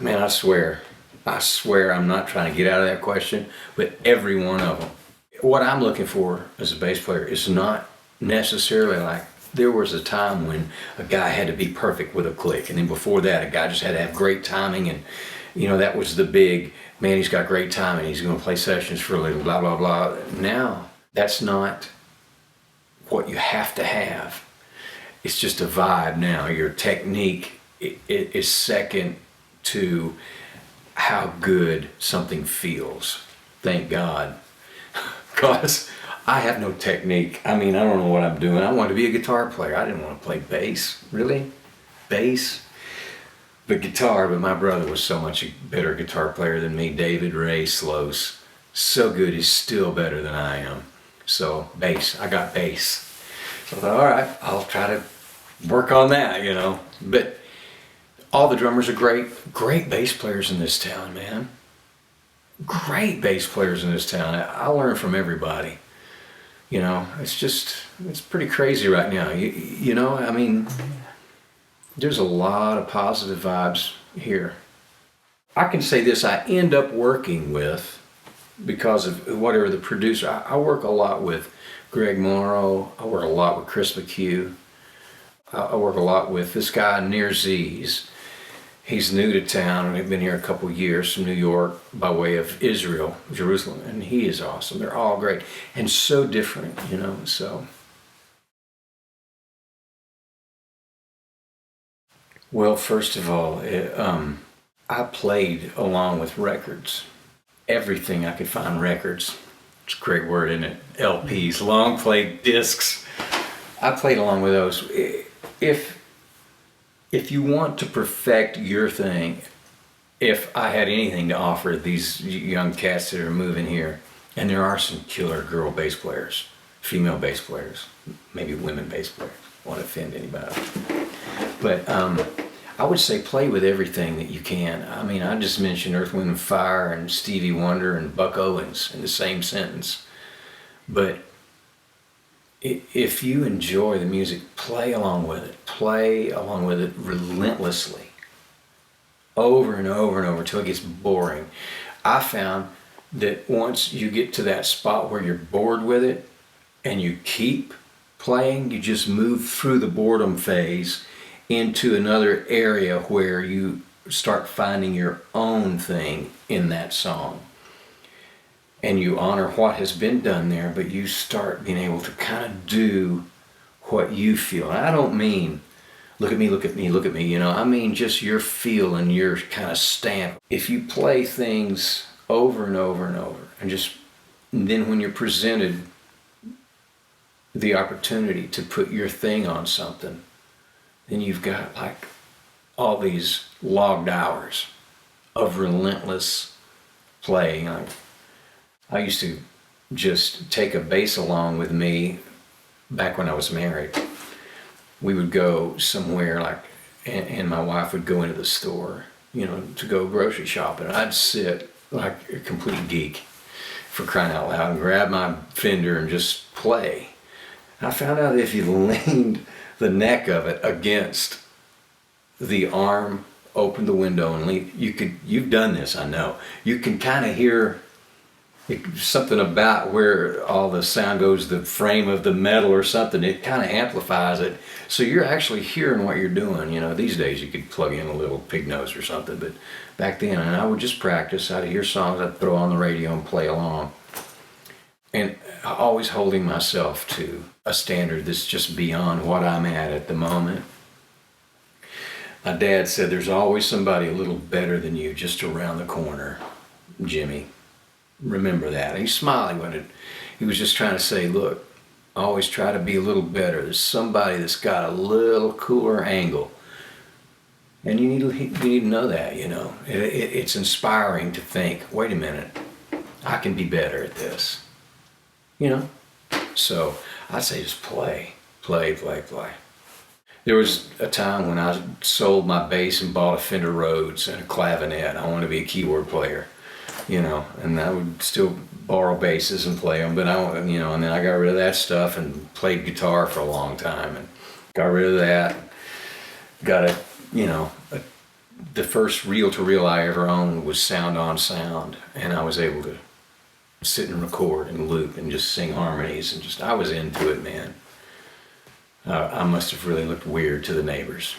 Man, I swear I'm not trying to get out of that question, but every one of them. What I'm looking for as a bass player is not necessarily like there was a time when a guy had to be perfect with a click, and then before that, a guy just had to have great timing, and that was the big man. He's got great timing. He's going to play sessions for a living. Blah blah blah. Now that's not what you have to have. It's just a vibe now. Your technique is second to how good something feels. Thank God. Because I have no technique. I mean, I don't know what I'm doing. I wanted to be a guitar player. I didn't want to play bass. Really? Bass? But guitar, but my brother was so much a better guitar player than me. David Ray Sloas. So good, he's still better than I am. So bass, I got bass. So I thought, all right, I'll try to work on that, But all the drummers are great bass players in this town, man. Great bass players in this town. I learn from everybody. It's pretty crazy right now. I mean, there's a lot of positive vibes here. I can say this, I end up working with, because of whatever the producer, I work a lot with Greg Morrow, I work a lot with Chris McHugh, I work a lot with this guy Near Z's. He's new to town, and he's been here a couple years from New York by way of Israel, Jerusalem, and he is awesome. They're all great and so different, so. Well, first of all, I played along with records. Everything I could find records. It's a great word, isn't it? LPs, long play discs. I played along with those. If you want to perfect your thing, if I had anything to offer these young cats that are moving here, and there are some killer girl bass players, female bass players, maybe women bass players, I won't offend anybody. But I would say play with everything that you can. I mean, I just mentioned Earth, Wind and Fire and Stevie Wonder and Buck Owens in the same sentence. But if you enjoy the music, play along with it. Play along with it relentlessly. Over and over and over until it gets boring. I found that once you get to that spot where you're bored with it and you keep playing, you just move through the boredom phase into another area where you start finding your own thing in that song. And you honor what has been done there, but you start being able to kind of do what you feel. And I don't mean, look at me, look at me, look at me, I mean just your feel and your kind of stamp. If you play things over and over and over, and then when you're presented the opportunity to put your thing on something, then you've got like all these logged hours of relentless playing. I used to just take a bass along with me back when I was married. We would go somewhere and my wife would go into the store, to go grocery shopping. I'd sit like a complete geek, for crying out loud, and grab my Fender and just play. I found out if you leaned the neck of it against the arm, open the window and lean, you've done this, I know. You can kind of hear something about where all the sound goes, the frame of the metal or something, it kind of amplifies it. So you're actually hearing what you're doing. These days you could plug in a little pig nose or something, but back then, and I would just practice. I'd hear songs, I'd throw on the radio and play along. And always holding myself to a standard that's just beyond what I'm at the moment. My dad said there's always somebody a little better than you just around the corner, Jimmie. Remember that. And he's smiling when he was just trying to say, look, always try to be a little better. There's somebody that's got a little cooler angle. And you need to know that, It's inspiring to think, wait a minute, I can be better at this. So I'd say just play. There was a time when I sold my bass and bought a Fender Rhodes and a clavinet. I wanted to be a keyboard player. And I would still borrow basses and play them, but and then I got rid of that stuff and played guitar for a long time and got rid of that. Got a the first reel-to-reel I ever owned was Sound on Sound, and I was able to sit and record and loop and just sing harmonies, and just I was into it, man. I must have really looked weird to the neighbors.